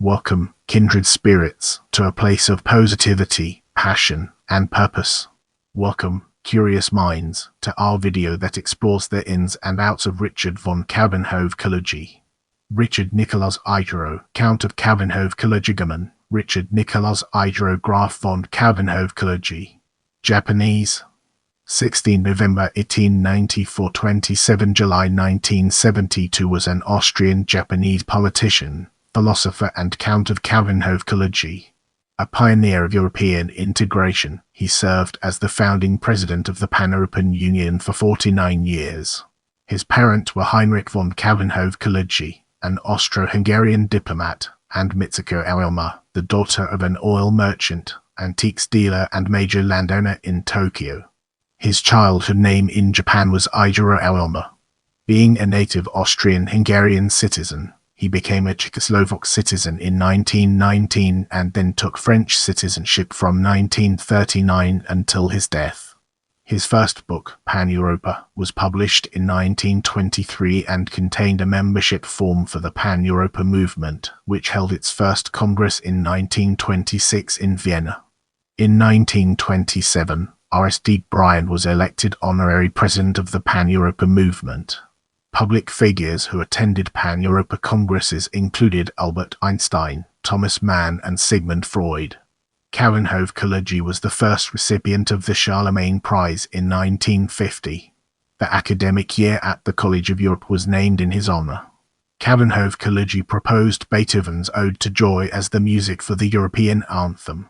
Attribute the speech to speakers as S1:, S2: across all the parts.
S1: Welcome, kindred spirits, to a place of positivity, passion, and purpose. Welcome, curious minds, to our video that explores the ins and outs of Richard von Coudenhove-Kalergi. Richard Nikolaus Igero, Count of Coudenhove-Kalergi. Richard Nikolaus Igero Graf von Coudenhove-Kalergi. Japanese. 16 November 1894 – 27 July 1972 was an Austrian-Japanese politician, philosopher and Count of Coudenhove-Kalergi. A pioneer of European integration, he served as the founding president of the Pan-European Union for 49 years. His parents were Heinrich von Coudenhove-Kalergi, an Austro-Hungarian diplomat, and Mitsuko Aoyama, the daughter of an oil merchant, antiques dealer and major landowner in Tokyo. His childhood name in Japan was Igero Aoyama. Being a native Austrian-Hungarian citizen, he became a Czechoslovak citizen in 1919 and then took French citizenship from 1939 until his death. His first book, Pan-Europa, was published in 1923 and contained a membership form for the Pan-Europa movement, which held its first congress in 1926 in Vienna. In 1927, R.S.D. Bryan was elected honorary president of the Pan-Europa movement. Public figures who attended Pan-Europa congresses included Albert Einstein, Thomas Mann, and Sigmund Freud. Coudenhove-Kalergi was the first recipient of the Charlemagne Prize in 1950. The academic year at the College of Europe was named in his honor. Coudenhove-Kalergi proposed Beethoven's Ode to Joy as the music for the European Anthem.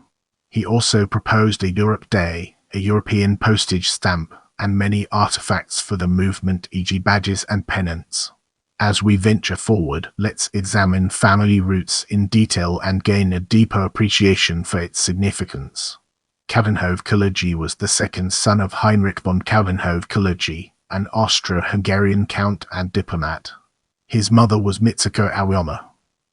S1: He also proposed a Europe Day, a European postage stamp, and many artifacts for the movement, e.g. badges and pennants. As we venture forward, let's examine family roots in detail and gain a deeper appreciation for its significance. Coudenhove-Kalergi was the second son of Heinrich von Coudenhove-Kalergi, an Austro-Hungarian count and diplomat. His mother was Mitsuko Aoyama.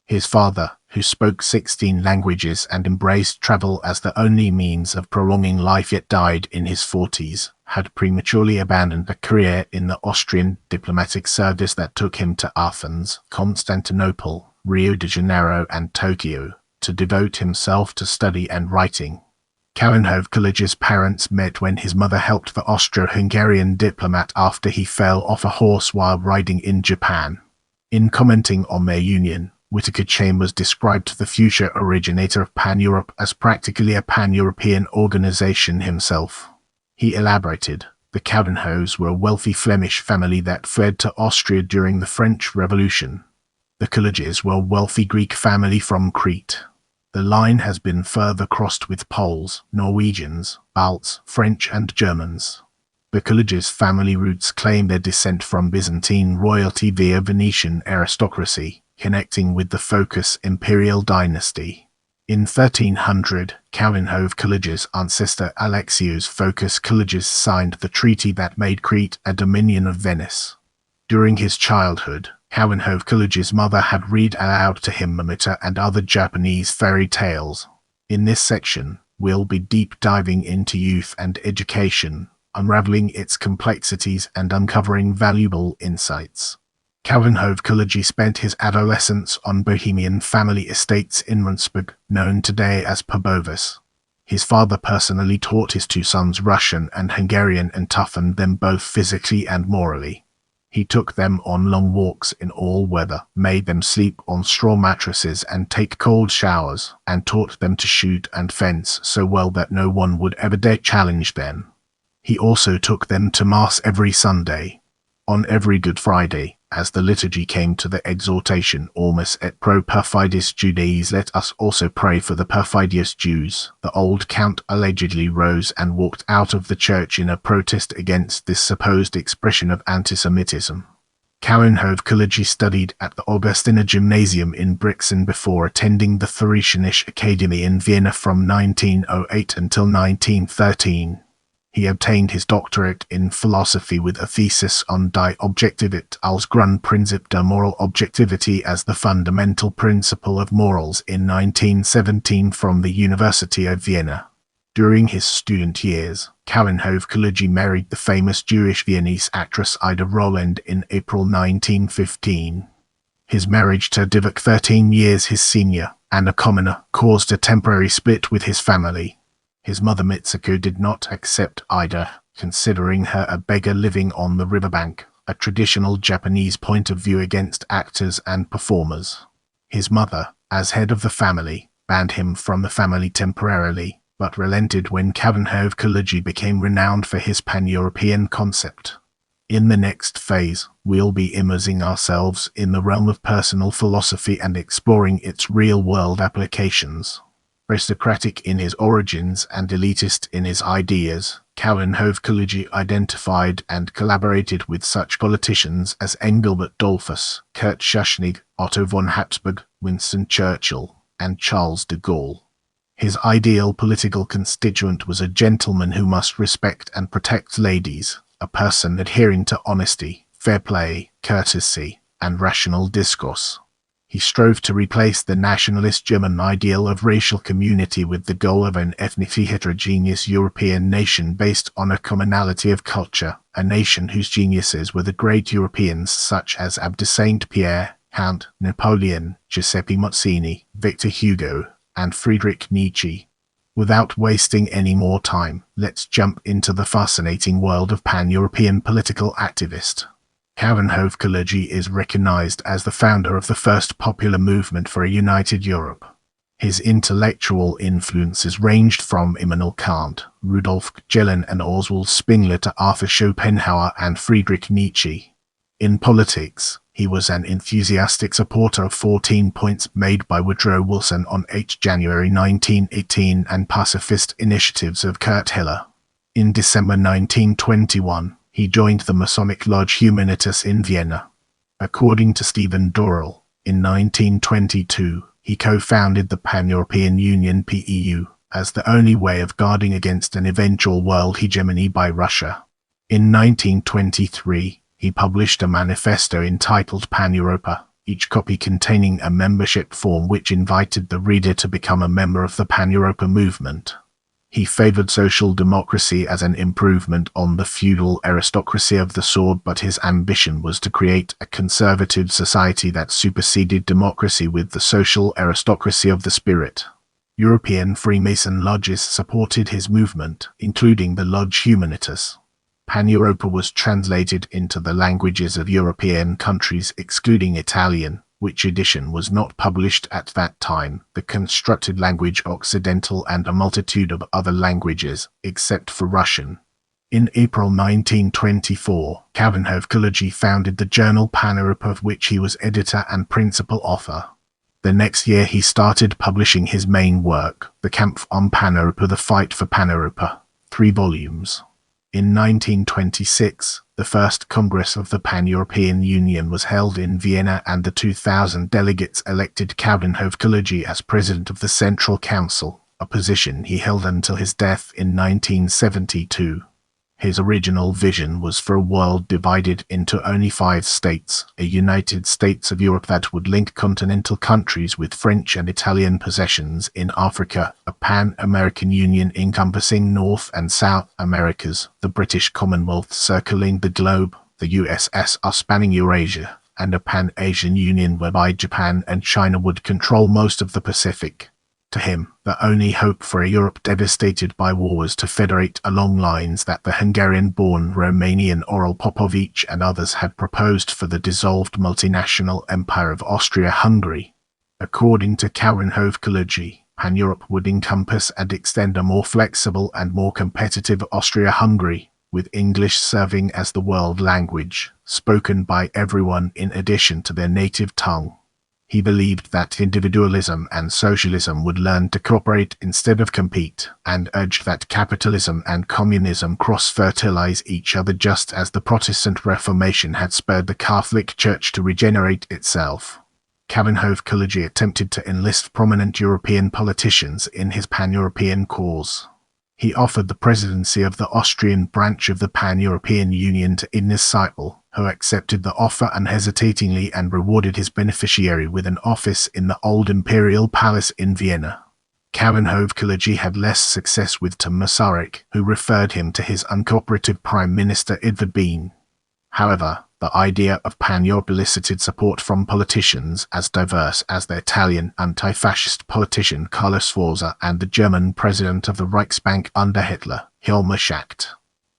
S1: His father, who spoke 16 languages and embraced travel as the only means of prolonging life yet died in his 40s, had prematurely abandoned a career in the Austrian diplomatic service that took him to Athens, Constantinople, Rio de Janeiro and Tokyo, to devote himself to study and writing. Coudenhove-Kalergi's parents met when his mother helped the Austro-Hungarian diplomat after he fell off a horse while riding in Japan. In commenting on their union, Whittaker Chambers described the future originator of Pan-Europe as practically a pan-European organization himself. He elaborated, the Coudenhoves were a wealthy Flemish family that fled to Austria during the French Revolution. The Kalergis were a wealthy Greek family from Crete. The line has been further crossed with Poles, Norwegians, Balts, French and Germans. The Kalergis' family roots claim their descent from Byzantine royalty via Venetian aristocracy, connecting with the Phocas imperial dynasty. In 1300, Coudenhove-Kalergi's ancestor Alexios Phocas Kalergis signed the treaty that made Crete a dominion of Venice. During his childhood, Coudenhove-Kalergi's mother had read aloud to him Mamita and other Japanese fairy tales. In this section, we'll be deep diving into youth and education, unraveling its complexities and uncovering valuable insights. Coudenhove-Kalergi spent his adolescence on Bohemian family estates in Rendsburg, known today as Pobovis. His father personally taught his two sons Russian and Hungarian and toughened them both physically and morally. He took them on long walks in all weather, made them sleep on straw mattresses and take cold showers, and taught them to shoot and fence so well that no one would ever dare challenge them. He also took them to Mass every Sunday. On every Good Friday, as the liturgy came to the exhortation Ormus et pro perfides Judaeis, let us also pray for the perfidious Jews, the old count allegedly rose and walked out of the church in a protest against this supposed expression of antisemitism. Coudenhove-Kalergi studied at the Augustiner Gymnasium in Brixen before attending the Theresianische Academy in Vienna from 1908 until 1913. He obtained his doctorate in philosophy with a thesis on Die Objektivität als Grundprinzip der Moral Objectivity as the fundamental principle of morals in 1917 from the University of Vienna. During his student years, Coudenhove-Kalergi married the famous Jewish Viennese actress Ida Roland in April 1915. His marriage to Divak 13 years his senior, and a commoner, caused a temporary split with his family. His mother Mitsuko did not accept either, considering her a beggar living on the riverbank, a traditional Japanese point of view against actors and performers. His mother, as head of the family, banned him from the family temporarily, but relented when Coudenhove-Kalergi became renowned for his pan-European concept. In the next phase, we'll be immersing ourselves in the realm of personal philosophy and exploring its real-world applications. Aristocratic in his origins and elitist in his ideas, Coudenhove-Kalergi identified and collaborated with such politicians as Engelbert Dollfuss, Kurt Schuschnigg, Otto von Habsburg, Winston Churchill, and Charles de Gaulle. His ideal political constituent was a gentleman who must respect and protect ladies, a person adhering to honesty, fair play, courtesy, and rational discourse. He strove to replace the nationalist German ideal of racial community with the goal of an ethnically heterogeneous European nation based on a commonality of culture, a nation whose geniuses were the great Europeans such as Abd de Saint-Pierre, Count Napoleon, Giuseppe Mazzini, Victor Hugo, and Friedrich Nietzsche. Without wasting any more time, let's jump into the fascinating world of pan-European political activist. Coudenhove-Kalergi is recognized as the founder of the first popular movement for a united Europe. His intellectual influences ranged from Immanuel Kant, Rudolf Gelén and Oswald Spengler to Arthur Schopenhauer and Friedrich Nietzsche. In politics, he was an enthusiastic supporter of 14 points made by Woodrow Wilson on 8 January 1918 and pacifist initiatives of Kurt Hiller. In December 1921, he joined the Masonic Lodge Humanitas in Vienna. According to Stephen Dorrell, in 1922, he co-founded the Pan-European Union (PEU) as the only way of guarding against an eventual world hegemony by Russia. In 1923, he published a manifesto entitled Pan-Europa, each copy containing a membership form which invited the reader to become a member of the Pan-Europa movement. He favored social democracy as an improvement on the feudal aristocracy of the sword, but his ambition was to create a conservative society that superseded democracy with the social aristocracy of the spirit. European Freemason lodges supported his movement, including the Lodge Humanitas. Pan-Europa was translated into the languages of European countries excluding Italian, which edition was not published at that time, the constructed language Occidental, and a multitude of other languages, except for Russian. In April 1924, Coudenhove-Kalergi founded the journal Pan-Europa, of which he was editor and principal author. The next year he started publishing his main work, The Kampf um Pan-Europa, The Fight for Pan-Europa, 3 volumes. In 1926, the first Congress of the Pan-European Union was held in Vienna, and the 2,000 delegates elected Coudenhove-Kalergi as president of the Central Council, a position he held until his death in 1972. His original vision was for a world divided into only 5 states, a United States of Europe that would link continental countries with French and Italian possessions in Africa, a Pan-American Union encompassing North and South Americas, the British Commonwealth circling the globe, the USSR spanning Eurasia, and a Pan-Asian Union whereby Japan and China would control most of the Pacific. To him, the only hope for a Europe devastated by war was to federate along lines that the Hungarian-born Romanian Oral Popovich and others had proposed for the dissolved multinational empire of Austria-Hungary. According to Coudenhove-Kalergi, Pan-Europe would encompass and extend a more flexible and more competitive Austria-Hungary, with English serving as the world language, spoken by everyone in addition to their native tongue. He believed that individualism and socialism would learn to cooperate instead of compete, and urged that capitalism and communism cross-fertilize each other, just as the Protestant Reformation had spurred the Catholic Church to regenerate itself. Coudenhove-Kalergi attempted to enlist prominent European politicians in his pan-European cause. He offered the presidency of the Austrian branch of the Pan-European Union to Ines Seipel, who accepted the offer unhesitatingly and rewarded his beneficiary with an office in the old imperial palace in Vienna. Coudenhove-Kalergi had less success with Tom Masaryk, who referred him to his uncooperative Prime Minister Edvard Bean. However, The idea of pan-Europe elicited support from politicians as diverse as the Italian anti-fascist politician Carlo Sforza and the German president of the Reichsbank under Hitler, Hilmar Schacht.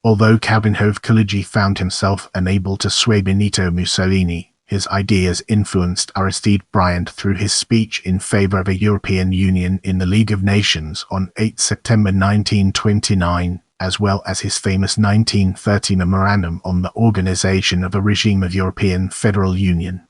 S1: Although Coudenhove-Kalergi found himself unable to sway Benito Mussolini, his ideas influenced Aristide Briand through his speech in favor of a European Union in the League of Nations on 8 September 1929, as well as his famous 1930 memorandum on the organization of a regime of European Federal Union.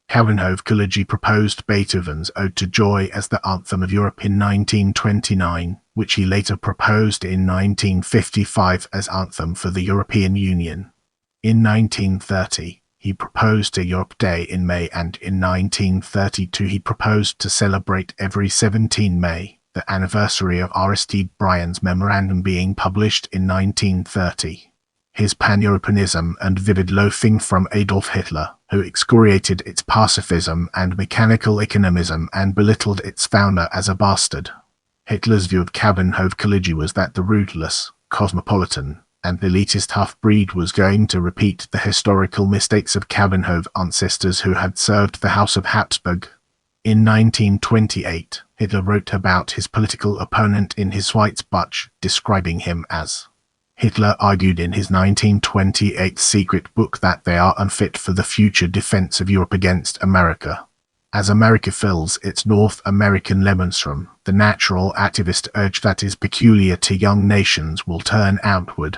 S1: Coudenhove-Kalergi proposed Beethoven's Ode to Joy as the Anthem of Europe in 1929, which he later proposed in 1955 as Anthem for the European Union. In 1930, he proposed a Europe Day in May, and in 1932 he proposed to celebrate every 17 May, the anniversary of Aristide Briand's memorandum being published in 1930. His pan-Europeanism and vivid loathing from Adolf Hitler, who excoriated its pacifism and mechanical economism and belittled its founder as a bastard. Hitler's view of Coudenhove-Kalergi was that the ruthless, cosmopolitan, and elitist half-breed was going to repeat the historical mistakes of Coudenhove ancestors who had served the House of Habsburg. In 1928, Hitler wrote about his political opponent in his Schweizbuch, describing him as Hitler argued in his 1928 secret book that they are unfit for the future defense of Europe against America. As America fills its North American Lebensraum, the natural activist urge that is peculiar to young nations will turn outward.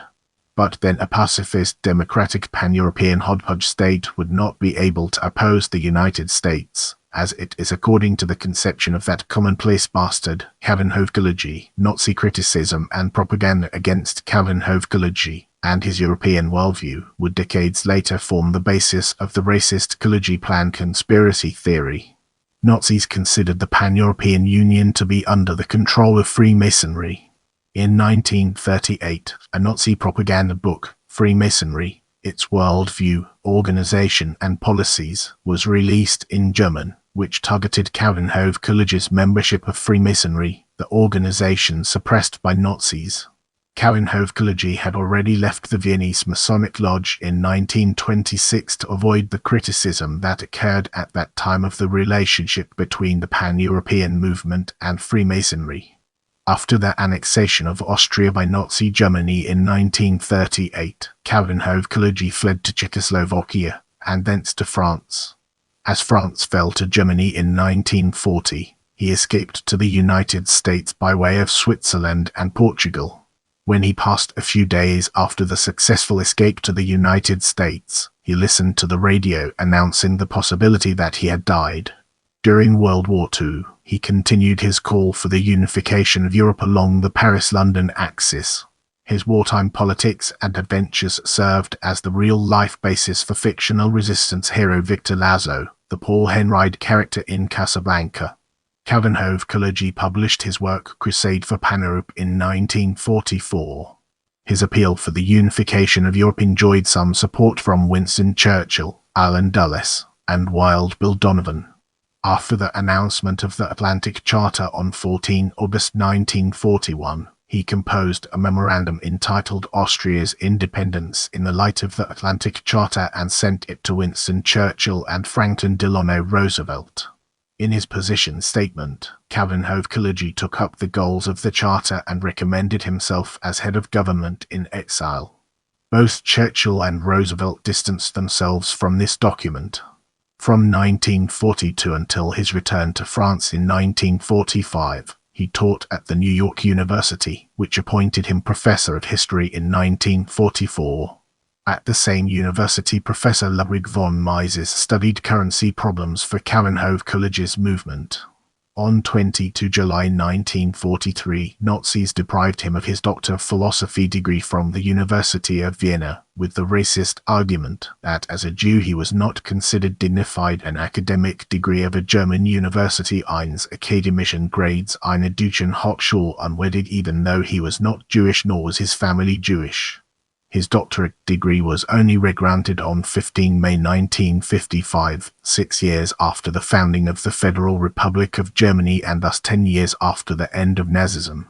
S1: But then a pacifist, democratic, pan-European hodgepodge state would not be able to oppose the United States, as it is according to the conception of that commonplace bastard, Coudenhove-Kalergi. Nazi criticism and propaganda against Coudenhove-Kalergi and his European worldview would decades later form the basis of the racist Kalergi plan conspiracy theory. Nazis considered the Pan-European Union to be under the control of Freemasonry. In 1938, a Nazi propaganda book, Freemasonry, Its Worldview, Organization and Policies, was released in German, which targeted Coudenhove-Kalergi's membership of Freemasonry, the organization suppressed by Nazis. Coudenhove-Kalergi had already left the Viennese Masonic Lodge in 1926 to avoid the criticism that occurred at that time of the relationship between the Pan-European movement and Freemasonry. After the annexation of Austria by Nazi Germany in 1938, Coudenhove-Kalergi fled to Czechoslovakia, and thence to France. As France fell to Germany in 1940, he escaped to the United States by way of Switzerland and Portugal. When he passed a few days after the successful escape to the United States, he listened to the radio announcing the possibility that he had died. During World War II, he continued his call for the unification of Europe along the Paris-London axis. His wartime politics and adventures served as the real-life basis for fictional resistance hero Victor Lazo, the Paul Henreid character in Casablanca. Coudenhove-Kalergi published his work Crusade for Pan-Europe in 1944. His appeal for the unification of Europe enjoyed some support from Winston Churchill, Allen Dulles, and Wild Bill Donovan. After the announcement of the Atlantic Charter on 14 August 1941, he composed a memorandum entitled Austria's Independence in the light of the Atlantic Charter and sent it to Winston Churchill and Franklin Delano Roosevelt. In his position statement, Coudenhove-Kalergi took up the goals of the Charter and recommended himself as head of government in exile. Both Churchill and Roosevelt distanced themselves from this document. From 1942 until his return to France in 1945, he taught at the New York University, which appointed him professor of history in 1944. At the same university, Professor Ludwig von Mises studied currency problems for Coudenhove-Kalergi's movement. On 22 July 1943, Nazis deprived him of his Doctor of Philosophy degree from the University of Vienna, with the racist argument that as a Jew he was not considered dignified. An academic degree of a German university eines akademischen Grades eine deutschen Hochschule unweddig, even though he was not Jewish nor was his family Jewish. His doctorate degree was only regranted on 15 May 1955, 6 years after the founding of the Federal Republic of Germany and thus 10 years after the end of Nazism.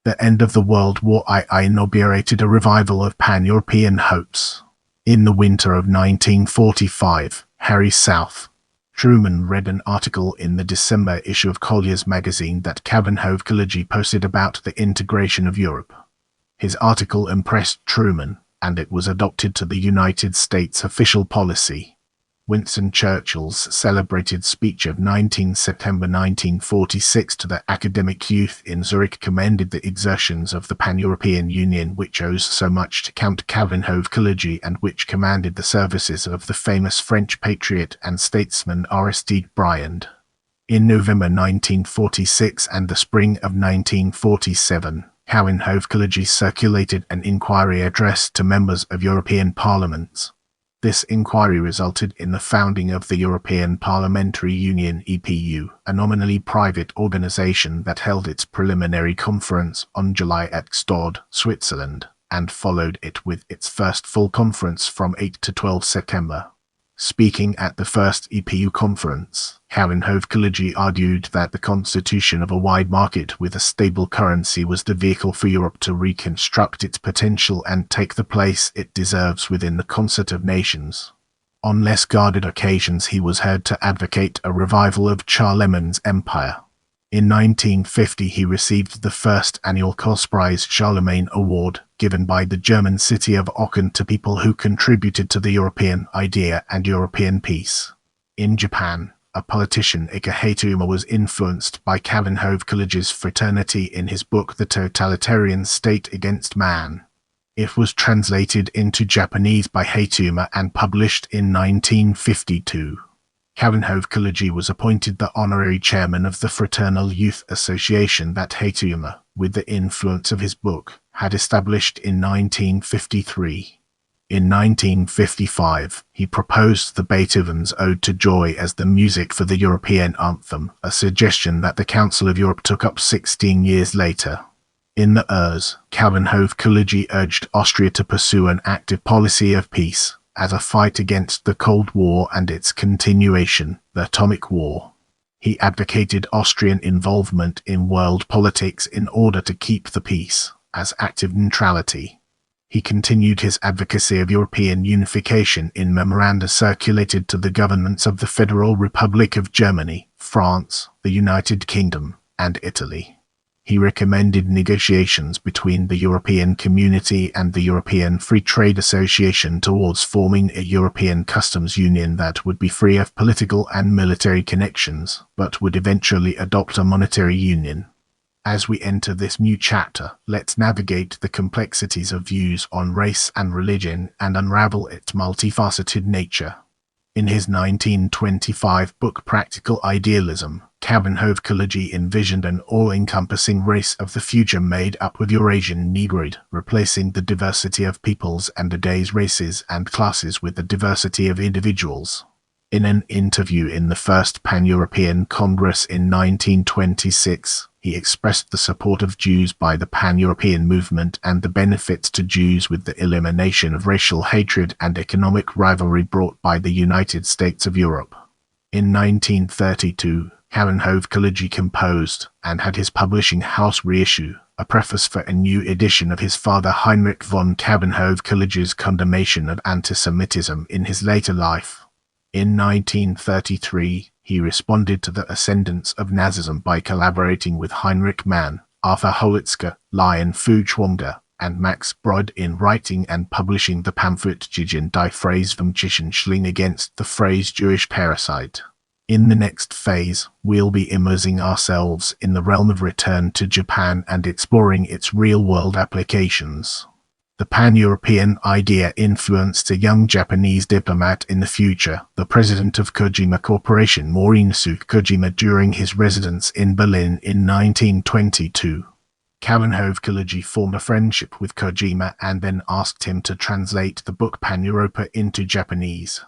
S1: The end of the World War I inaugurated a revival of pan-European hopes. In the winter of 1945, Harry South Truman read an article in the December issue of Collier's magazine that Coudenhove-Kalergi posted about the integration of Europe. His article impressed Truman, and it was adopted to the United States official policy. Winston Churchill's celebrated speech of 19 September 1946 to the academic youth in Zurich commended the exertions of the Pan-European Union, which owes so much to Count Coudenhove-Kalergi and which commanded the services of the famous French patriot and statesman Aristide Briand. In November 1946 and the spring of 1947, Coudenhove-Kalergi circulated an inquiry addressed to members of European parliaments. This inquiry resulted in the founding of the European Parliamentary Union (EPU), a nominally private organization that held its preliminary conference on July at Gstaad, Switzerland, and followed it with its first full conference from 8 to 12 September. Speaking at the first EPU conference, Coudenhove-Kalergi argued that the constitution of a wide market with a stable currency was the vehicle for Europe to reconstruct its potential and take the place it deserves within the concert of nations. On less guarded occasions he was heard to advocate a revival of Charlemagne's empire. In 1950 he received the first annual Prize Charlemagne Award, given by the German city of Aachen to people who contributed to the European idea and European peace. In Japan, a politician, Ike Haituma, was influenced by Coudenhove-Kalergi's fraternity in his book The Totalitarian State Against Man. It was translated into Japanese by Haituma and published in 1952. Coudenhove-Kalergi was appointed the honorary chairman of the Fraternal Youth Association that Haituma, with the influence of his book, had established in 1953. In 1955, he proposed the Beethoven's Ode to Joy as the music for the European Anthem, a suggestion that the Council of Europe took up 16 years later. In the Urs, Coudenhove-Kalergi urged Austria to pursue an active policy of peace, as a fight against the Cold War and its continuation, the Atomic War. He advocated Austrian involvement in world politics in order to keep the peace, as active neutrality. He continued his advocacy of European unification in memoranda circulated to the governments of the Federal Republic of Germany, France, the United Kingdom, and Italy. He recommended negotiations between the European Community and the European Free Trade Association towards forming a European customs union that would be free of political and military connections, but would eventually adopt a monetary union. As we enter this new chapter, let's navigate the complexities of views on race and religion and unravel its multifaceted nature. In his 1925 book Practical Idealism, Coudenhove-Kalergi envisioned an all-encompassing race of the future made up of Eurasian Negroid, replacing the diversity of peoples and the day's races and classes with the diversity of individuals. In an interview in the First Pan-European Congress in 1926, he expressed the support of Jews by the Pan-European movement and the benefits to Jews with the elimination of racial hatred and economic rivalry brought by the United States of Europe. In 1932, Coudenhove-Kalergi composed, and had his publishing house reissue, a preface for a new edition of his father Heinrich von Coudenhove-Kalergi's condemnation of antisemitism in his later life. In 1933, he responded to the ascendance of Nazism by collaborating with Heinrich Mann, Arthur Holitzka, Lion Feuchtwanger, and Max Brod in writing and publishing the pamphlet Gegen die Freizügigkeit Schling against the phrase Jewish parasite. In the next phase, we'll be immersing ourselves in the realm of return to Japan and exploring its real-world applications. The pan-European idea influenced a young Japanese diplomat in the future, the president of Kojima Corporation Morinosuke Kojima, during his residence in Berlin in 1922. Coudenhove-Kalergi formed a friendship with Kojima and then asked him to translate the book Pan-Europa into Japanese.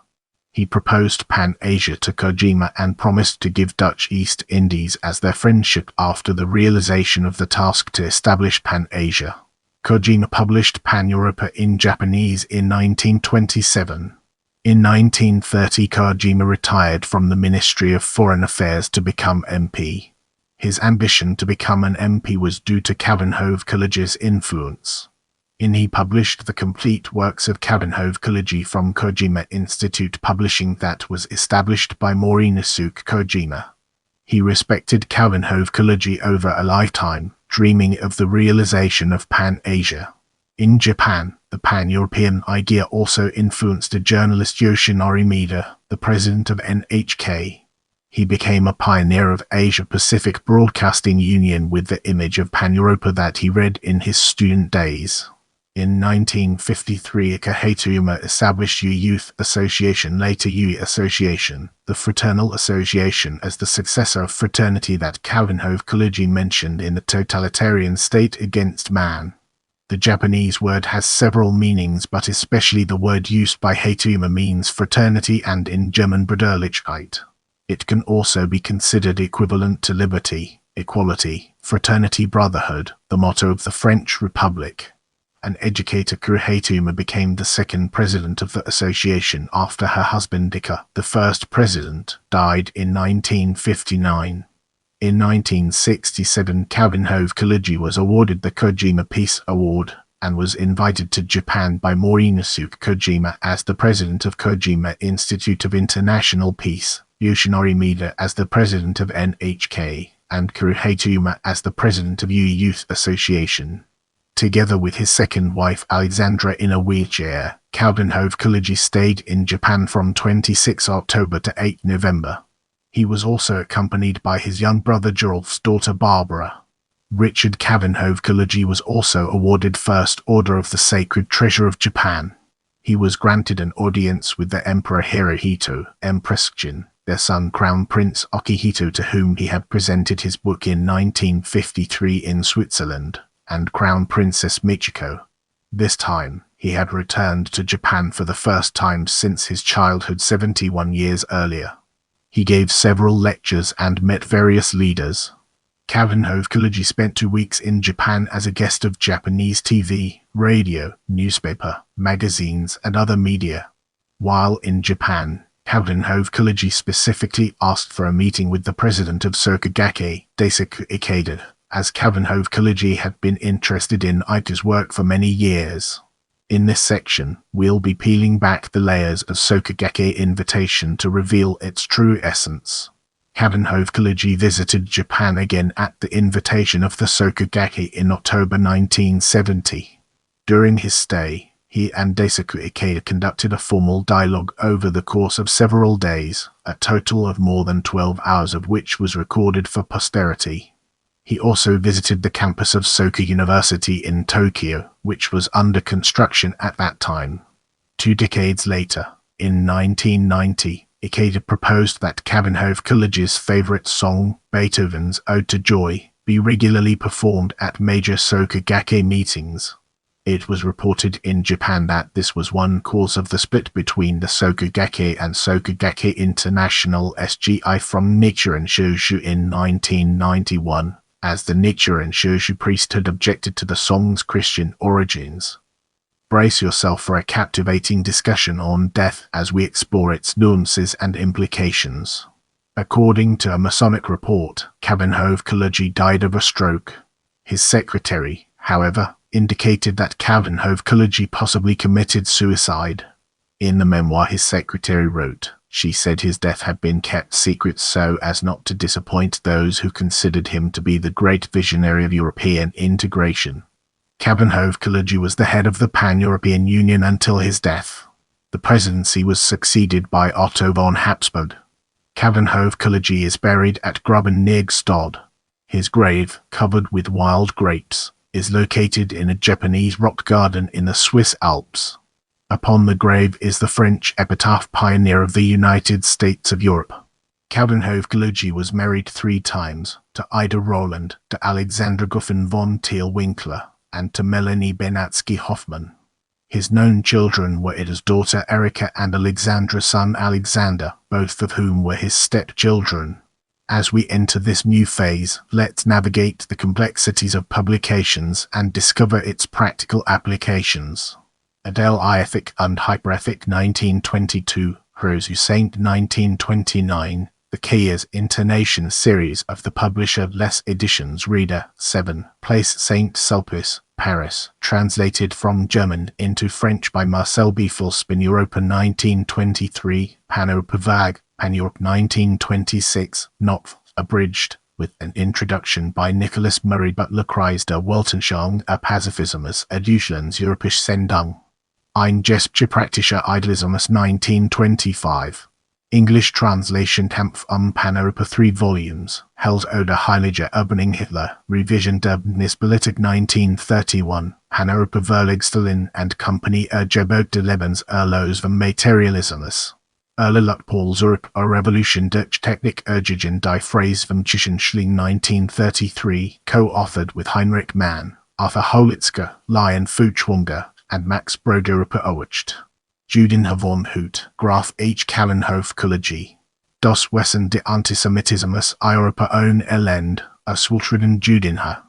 S1: He proposed Pan-Asia to Kojima and promised to give Dutch East Indies as their friendship after the realization of the task to establish Pan-Asia. Kojima published Pan-Europa in Japanese in 1927. In 1930, Kojima retired from the Ministry of Foreign Affairs to become MP. His ambition to become an MP was due to Coudenhove-Kalergi's influence. He published the complete works of Coudenhove-Kalergi from Kojima Institute Publishing that was established by Morinosuke Kojima. He respected Coudenhove-Kalergi over a lifetime, dreaming of the realization of Pan-Asia. In Japan, the pan-European idea also influenced a journalist Yoshinori Maeda, the president of NHK. He became a pioneer of Asia-Pacific Broadcasting Union with the image of Pan-Europa that he read in his student days. In 1953, Akihito established Youth Association, later Yui Association, the fraternal association, as the successor of fraternity that Coudenhove-Kalergi mentioned in The Totalitarian State Against Man. The Japanese word has several meanings, but especially the word used by Hitoyama means fraternity, and in German Brüderlichkeit. It can also be considered equivalent to liberty, equality, fraternity, brotherhood, the motto of the French Republic. An educator, Hitoyama became the second president of the association after her husband Ika, the first president, died in 1959. In 1967, Coudenhove-Kalergi was awarded the Kojima Peace Award, and was invited to Japan by Morinosuke Kojima as the president of Kojima Institute of International Peace, Yoshinori Maeda as the president of NHK, and Hitoyama as the president of Yui Youth Association. Together with his second wife Alexandra in a wheelchair, Coudenhove-Kalergi stayed in Japan from 26 October to 8 November. He was also accompanied by his young brother Gerolf's daughter Barbara. Richard Coudenhove-Kalergi was also awarded First Order of the Sacred Treasure of Japan. He was granted an audience with the Emperor Hirohito, Empress Jin, their son Crown Prince Akihito, to whom he had presented his book in 1953 in Switzerland, and Crown Princess Michiko. This time, he had returned to Japan for the first time since his childhood 71 years earlier. He gave several lectures and met various leaders. Coudenhove-Kalergi spent 2 weeks in Japan as a guest of Japanese TV, radio, newspaper, magazines, and other media. While in Japan, Coudenhove-Kalergi specifically asked for a meeting with the president of Soka Gakkai, Daisaku Ikeda, as Coudenhove-Kalergi had been interested in Ikeda's work for many years. In this section, we'll be peeling back the layers of Soka Gakkai invitation to reveal its true essence. Coudenhove-Kalergi visited Japan again at the invitation of the Soka Gakkai in October 1970. During his stay, he and Daisaku Ikeda conducted a formal dialogue over the course of several days, a total of more than 12 hours of which was recorded for posterity. He also visited the campus of Soka University in Tokyo, which was under construction at that time. 2 decades later, in 1990, Ikeda proposed that Coudenhove-Kalergi's favorite song, Beethoven's Ode to Joy, be regularly performed at major Soka Gakkai meetings. It was reported in Japan that this was one cause of the split between the Soka Gakkai and Soka Gakkai International SGI from Nichiren Shoshu in 1991. As the Nichiren Shoshu priesthood objected to the song's Christian origins. Brace yourself for a captivating discussion on death as we explore its nuances and implications. According to a Masonic report, Coudenhove-Kalergi died of a stroke. His secretary, however, indicated that Coudenhove-Kalergi possibly committed suicide. In the memoir his secretary wrote, she said his death had been kept secret so as not to disappoint those who considered him to be the great visionary of European integration. Coudenhove-Kalergi was the head of the Pan-European Union until his death. The presidency was succeeded by Otto von Habsburg. Coudenhove-Kalergi is buried at Gruben near Gstaad. His grave, covered with wild grapes, is located in a Japanese rock garden in the Swiss Alps. Upon the grave is the French epitaph "Pioneer of the United States of Europe." Coudenhove-Kalergi was married 3 times, to Ida Roland, to Alexandra Guffin von Thiel-Winkler, and to Melanie Benatsky-Hoffmann. His known children were Ida's daughter Erika and Alexandra's son Alexander, both of whom were his stepchildren. As we enter this new phase, let's navigate the complexities of publications and discover its practical applications. Adele Iathic und Hyperethic 1922, Rose Saint 1929, The Kiers Intonation series of the publisher Les Editions Reader 7, Place Saint-Sulpice, Paris, translated from German into French by Marcel Beefelspan. Europa 1923, Pan-Europa Vague, Pan-Europe 1926, not abridged, with an introduction by Nicholas Murray Butler Kreis der Weltanschauung a Pazifismus Edutions Europäische Sendung. Ein Gesprächspraxischer Idealismus 1925. English translation Kampf Pan-Europa 3 volumes, Held oder Heiliger Urbaning Hitler, Revision der Bundespolitik 1931, Pan-Europa Verlag Stalin and Company Gebot des Lebens Erlos vom Materialismus. Erlelut Paul Zurich A Revolution durch Technik Ergigen die Phrase vom Zwischenschling 1933, co-authored with Heinrich Mann, Arthur Holitzka, Lion Feuchtwanger, and Max Broder Owcht. Coudenhove Graf H. Coudenhove-Kalergi. Das Wesen des Antisemitismus Europa ohne Elend, Auswiltriden Judenha.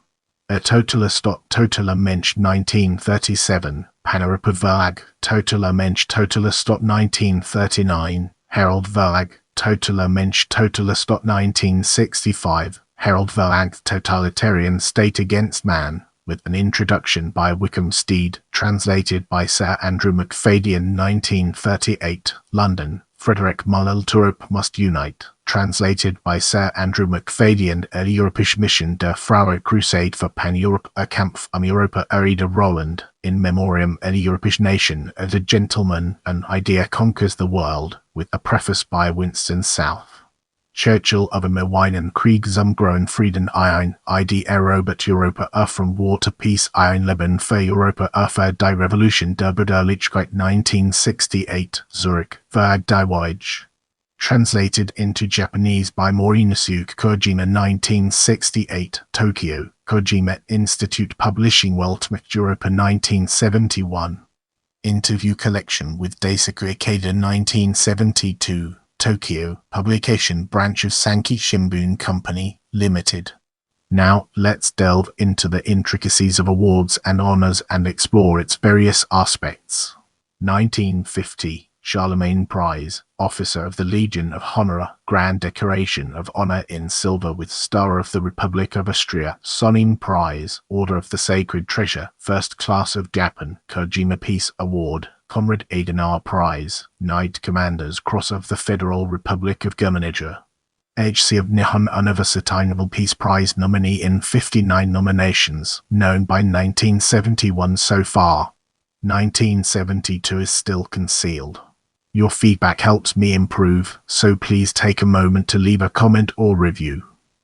S1: Totaler Mensch 1937, Pan-Europa Verlag, Totaler Mensch Totaler 1939, Herald Verlag, Totaler Mensch Totaler 1965, Herald Verlag Totalitarian State Against Man, with an introduction by Wickham Steed, translated by Sir Andrew McFadyen 1938, London, Frederick Muller Europe Must Unite, translated by Sir Andrew McFadyen Europäische Mission der Frauen Crusade for Pan-Europe a Kampf Europa Erida Roland, in memoriam Europäische Nation as a Gentleman, an Idea Conquers the World, with a preface by Winston South. Churchill of im Weinen Krieg zum großen Frieden ein, Idee erobert Europa from War to Peace ein Leben für Europa für die Revolution der Brüderlichkeit 1968, Zurich, Verlag die Weige. Translated into Japanese by Morinosuke Kojima 1968, Tokyo, Kojima Institute Publishing Weltmacht Europa 1971. Interview collection with Daisuke Ikeda 1972. Tokyo, publication branch of Sankei Shimbun Company, Limited. Now, let's delve into the intricacies of awards and honors and explore its various aspects. 1950, Charlemagne Prize, Officer of the Legion of Honor, Grand Decoration of Honor in Silver with Star of the Republic of Austria, Sonin Prize, Order of the Sacred Treasure, First Class of Japan, Kojima Peace Award, Comrade Adenauer Prize, Knight Commander's Cross of the Federal Republic of Germany. HC of Nihon University Nobel Peace Prize nominee in 59 nominations, known by 1971 so far. 1972 is still concealed. Your feedback helps me improve, so please take a moment to leave a comment or review.